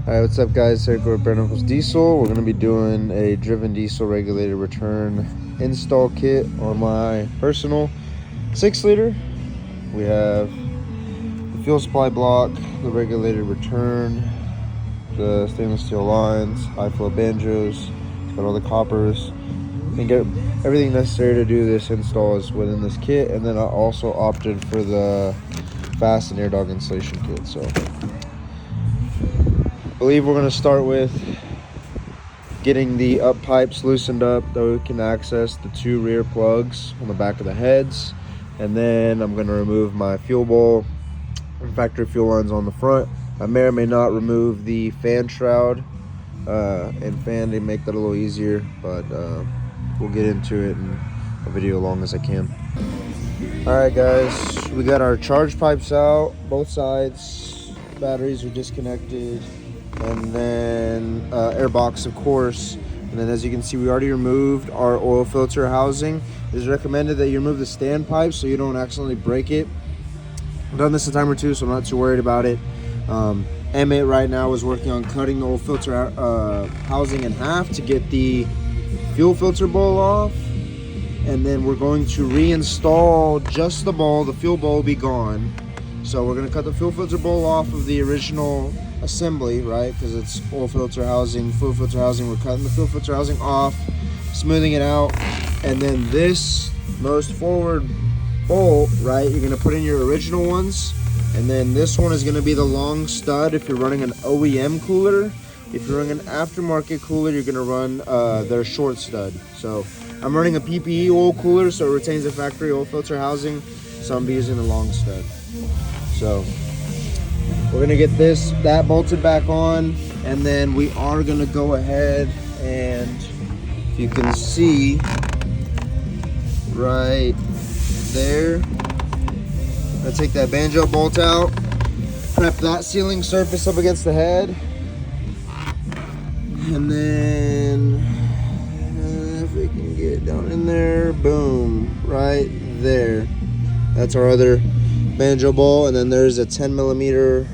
Alright, what's up guys, here with Barnacles Diesel. We're going to be doing a driven diesel regulated return install kit on my personal 6-liter. We have the fuel supply block, the regulated return, the stainless steel lines, high flow banjos, got all the coppers, and get everything necessary to do this install is within this kit. And then I also opted for the fast and airdog installation kit. So I believe we're going to start with getting the up pipes loosened up that we can access the 2 rear plugs on the back of the heads. And then I'm going to remove my fuel bowl and factory fuel lines on the front. I may or may not remove the fan shroud and fan to make that a little easier, but we'll get into it in a video as long as I can. Alright guys, we got our charge pipes out, both sides. Batteries are disconnected. And then air box, of course. And then as you can see, we already removed our oil filter housing. It is recommended that you remove the standpipe so you don't accidentally break it. I've done this a time or two, so I'm not too worried about it. Emmett right now is working on cutting the oil filter housing in half to get the fuel filter bowl off. And then we're going to reinstall just the bowl. The fuel bowl will be gone. So we're going to cut the fuel filter bowl off of the original assembly, right? Because it's oil filter housing, fuel filter housing. We're cutting the fuel filter housing off, smoothing it out, and then this most forward bolt, right, you're going to put in your original ones, and then this one is going to be the long stud if you're running an OEM cooler. If you're running an aftermarket cooler, you're going to run their short stud. So I'm running a PPE oil cooler, so it retains the factory oil filter housing, so I'm using the long stud. So we're gonna get that bolted back on, and then we are gonna go ahead and, if you can see right there, I'm gonna take that banjo bolt out, prep that sealing surface up against the head, and then if we can get down in there, boom, right there. That's our other banjo bowl, and then there's a 10mm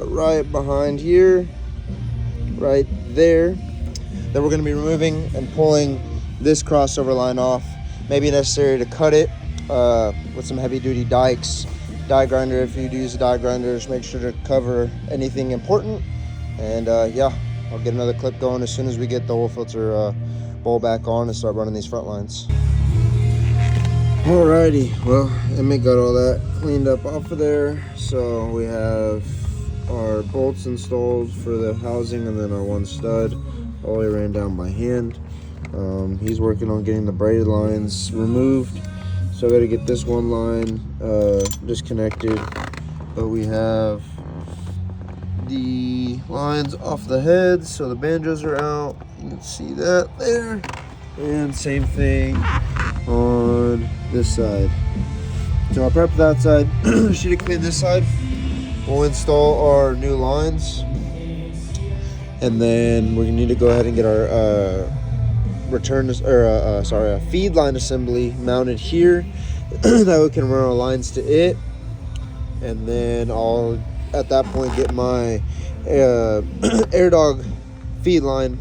right behind here, right there, that we're going to be removing and pulling this crossover line off. Maybe necessary to cut it with some heavy duty dikes, die grinder. If you use a die grinder, just make sure to cover anything important. And yeah, I'll get another clip going as soon as we get the oil filter bowl back on and start running these front lines. Alrighty, well, Emmett got all that cleaned up off of there. So we have our bolts installed for the housing, and then our one stud all the way ran down by hand. He's working on getting the braided lines removed, so I gotta get this one line disconnected. But we have the lines off the heads, so the banjos are out. You can see that there. And same thing on this side. So I'll prep that side. Should have cleaned this side. We'll install our new lines, and then we need to go ahead and get our feed line assembly mounted here. That we can run our lines to it, and then I'll at that point get my airdog feed line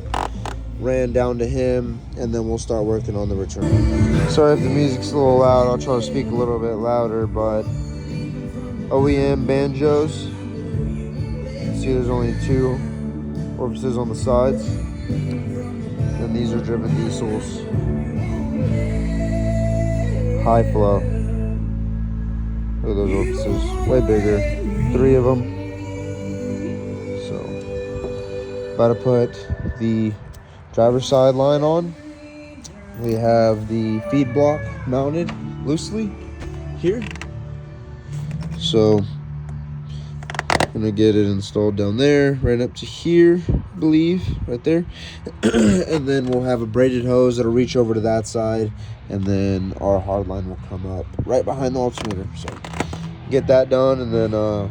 ran down to him, and then we'll start working on the return. Sorry if the music's a little loud, I'll try to speak a little bit louder, but OEM banjos. You can see there's only 2 orifices on the sides, and these are driven diesels. High flow. Look at those orifices, way bigger, 3 of them. So, about to put the driver's side line on. We have the feed block mounted loosely here. So I'm gonna get it installed down there, right up to here, I believe, right there. And then we'll have a braided hose that'll reach over to that side, and then our hard line will come up right behind the alternator. So get that done, and then I'll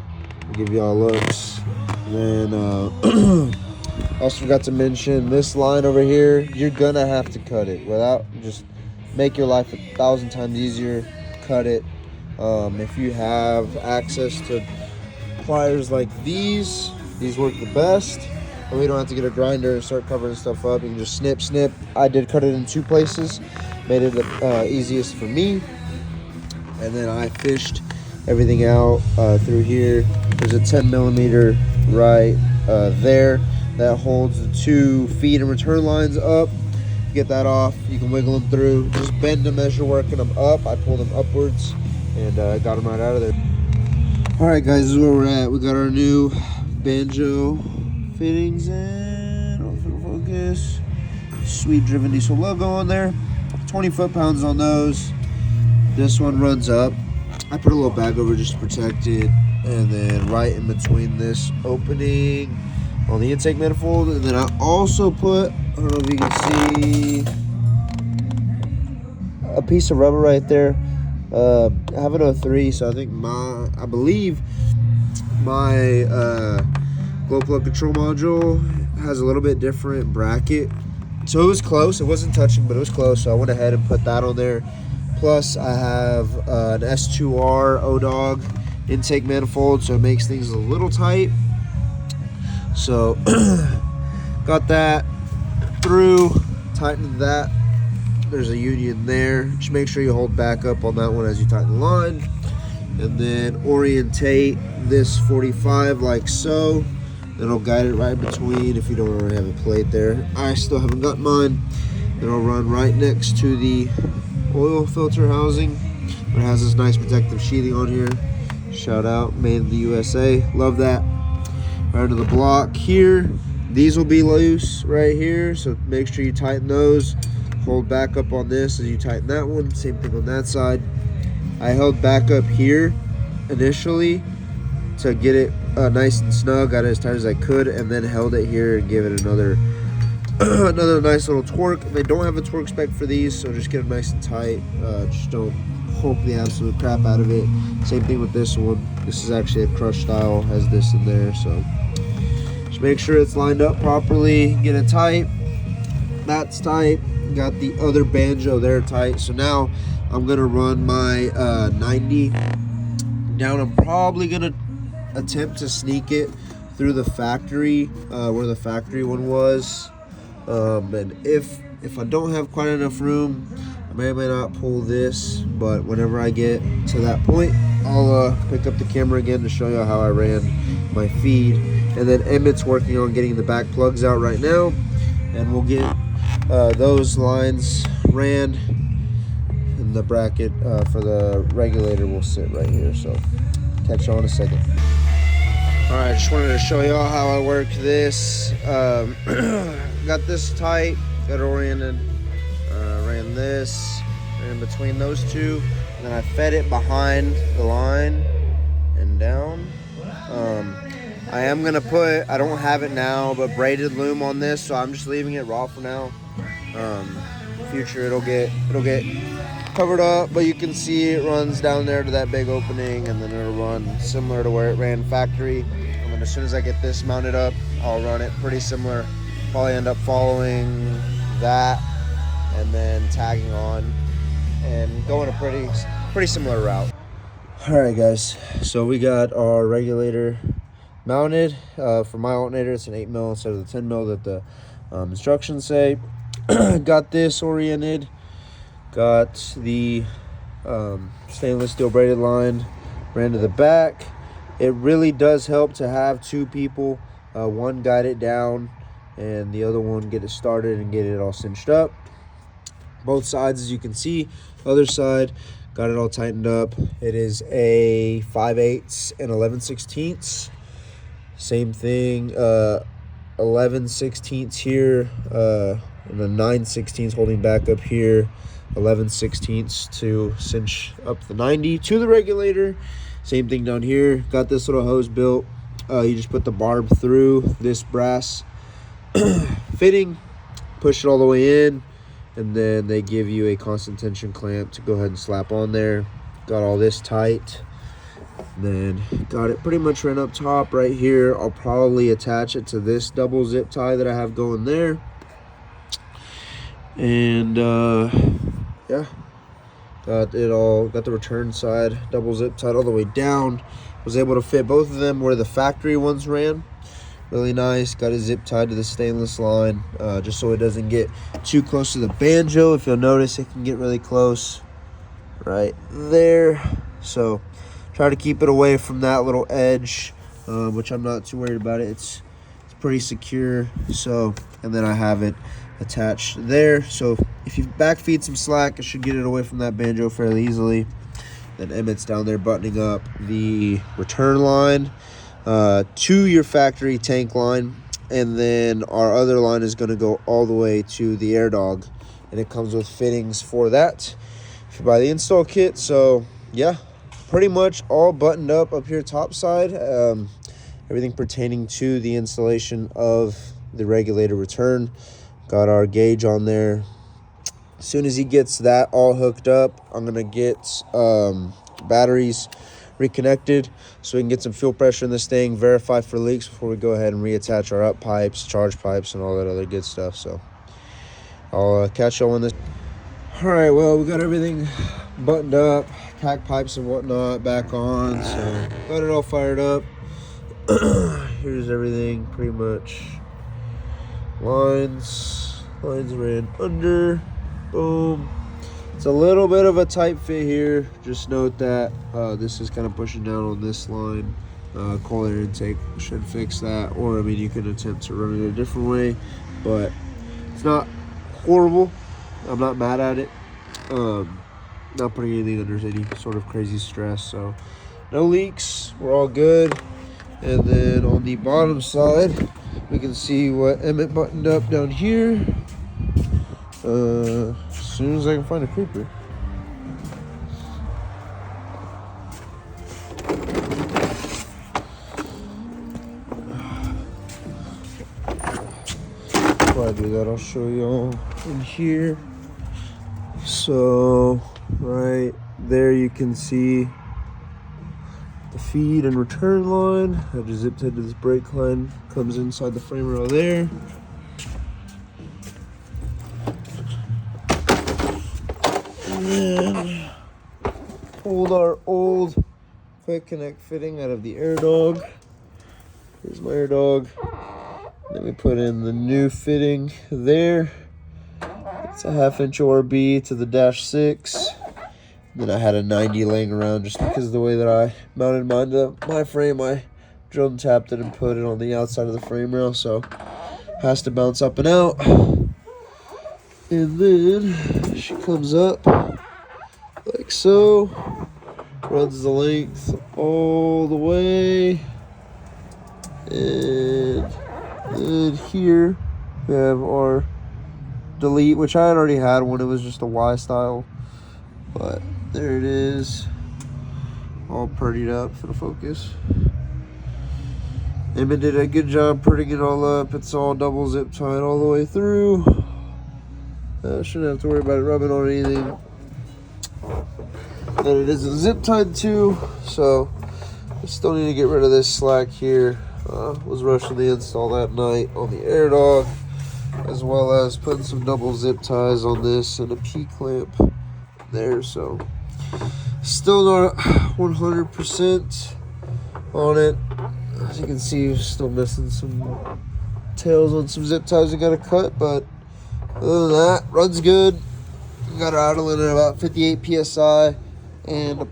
give y'all looks. And then also forgot to mention this line over here, you're gonna have to cut it. Without, just make your life 1,000 times easier, cut it. If you have access to pliers like these, These work the best. And we don't have to get a grinder and start covering stuff up. You can just snip, snip. I did cut it in 2 places. Made it the easiest for me. And then I fished everything out through here. There's a 10 millimeter right there that holds the 2 feed and return lines up. Get that off. You can wiggle them through. Just bend them as you're working them up. I pulled them upwards and got them right out of there. All right, guys, this is where we're at. We got our new banjo fittings in. I don't know if it'll focus. Sweet driven diesel logo on there. 20 foot-pounds on those. This one runs up. I put a little bag over just to protect it, and then right in between this opening on the intake manifold, and then I also put, I don't know if you can see, a piece of rubber right there. I have an 03, so I believe my glow plug control module has a little bit different bracket. So it was close. It wasn't touching, but it was close. So I went ahead and put that on there. Plus, I have an S2R O-Dog intake manifold, so it makes things a little tight. So got that through, tightened that. There's a union there. Just make sure you hold back up on that one as you tighten the line. And then orientate this 45 like so. It'll guide it right between if you don't already have a plate there. I still haven't got mine. It'll run right next to the oil filter housing. It has this nice protective sheathing on here. Shout out, made in the USA. Love that. Right to the block here. These will be loose right here, so make sure you tighten those. Hold back up on this as you tighten that one. Same thing on that side. I held back up here initially to get it nice and snug, got it as tight as I could, and then held it here and gave it another another nice little torque. They don't have a torque spec for these, so just get them nice and tight. Just don't poke the absolute crap out of it. Same thing with this one. This is actually a crush style, has this in there, so just make sure it's lined up properly, get it tight. That's tight. Got the other banjo there tight. So now I'm gonna run my 90 down. I'm probably gonna attempt to sneak it through the factory where the factory one was, and if I don't have quite enough room, I may or may not pull this, but whenever I get to that point, I'll pick up the camera again to show you how I ran my feed. And then Emmett's working on getting the back plugs out right now, and we'll get those lines ran, and the bracket for the regulator will sit right here. So catch you on in a second. All right, just wanted to show y'all how I work this. Got this tight, got it oriented, ran this, ran between those two, and then I fed it behind the line and down. I am gonna put, I don't have it now, but braided loom on this, so I'm just leaving it raw for now. Future it'll get covered up, but you can see it runs down there to that big opening, and then it'll run similar to where it ran factory. And then as soon as I get this mounted up, I'll run it pretty similar. Probably end up following that and then tagging on and going a pretty similar route. All right, guys, so we got our regulator mounted. For my alternator, it's an 8 mil instead of the 10 mil that the instructions say. Got this oriented, got the stainless steel braided line ran to the back. It really does help to have 2 people, one guide it down and the other one get it started and get it all cinched up. Both sides, as you can see. Other side, got it all tightened up. It is a 5/8 and 11/16. Same thing, 11/16 here, and the 9/16 holding back up here, 11/16 to cinch up the 90 to the regulator. Same thing down here. Got this little hose built. You just put the barb through this brass fitting, push it all the way in, and then they give you a constant tension clamp to go ahead and slap on there. Got all this tight. Then got it pretty much ran up top right here. I'll probably attach it to this double zip tie that I have going there. And yeah, got the return side double zip tied all the way down. Was able to fit both of them where the factory ones ran. really nice. Got it zip tied to the stainless line, just so it doesn't get too close to the banjo. If you'll notice, it can get really close right there. So try to keep it away from that little edge, which I'm not too worried about. It's pretty secure. So, and then I have it attached there. So if you back feed some slack, it should get it away from that banjo fairly easily. Then Emmett's down there buttoning up the return line to your factory tank line, and then our other line is going to go all the way to the airdog, and it comes with fittings for that if you buy the install kit. So yeah, pretty much all buttoned up here top side. Everything pertaining to the installation of the regulator return. Got our gauge on there. As soon as he gets that all hooked up, I'm gonna get batteries reconnected so we can get some fuel pressure in this thing, verify for leaks before we go ahead and reattach our up pipes, charge pipes, and all that other good stuff. So I'll catch y'all on this. All right, well, we got everything buttoned up, pack pipes and whatnot back on, so got it all fired up. Here's everything pretty much. Lines ran under. Boom. It's a little bit of a tight fit here. Just note that this is kind of pushing down on this line. Cold air intake should fix that, or I mean, you can attempt to run it a different way, but it's not horrible. I'm not mad at it. Not putting anything under any sort of crazy stress, so no leaks. We're all good. And then on the bottom side, we can see what Emmett buttoned up down here. As soon as I can find a creeper. Before I do that, I'll show y'all in here. So right there you can see the feed and return line. I just zip tied to this brake line, comes inside the frame rail there. And then pulled our old quick connect fitting out of the airdog. Here's my airdog. Then we put in the new fitting there. It's a 1/2 inch ORB to the -6. Then I had a 90 laying around just because of the way that I mounted mine to my frame. I drilled and tapped it and put it on the outside of the frame rail, so it has to bounce up and out. And then she comes up like so, runs the length all the way, and then here we have our delete, which I had already had when it was just a Y style, but there it is, all purdied up for the focus. Emmett did a good job putting it all up. It's all double zip tied all the way through. Shouldn't have to worry about it rubbing on anything that it isn't zip tied to. So I still need to get rid of this slack here. Was rushing the install that night on the airdog, as well as putting some double zip ties on this and a P-clamp there. So still not 100% on it. As you can see, still missing some tails on some zip ties we gotta cut, but other than that, runs good. Got her idling at about 58 psi and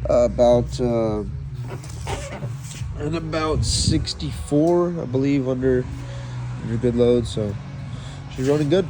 about 64, I believe, under good load. So she's running good.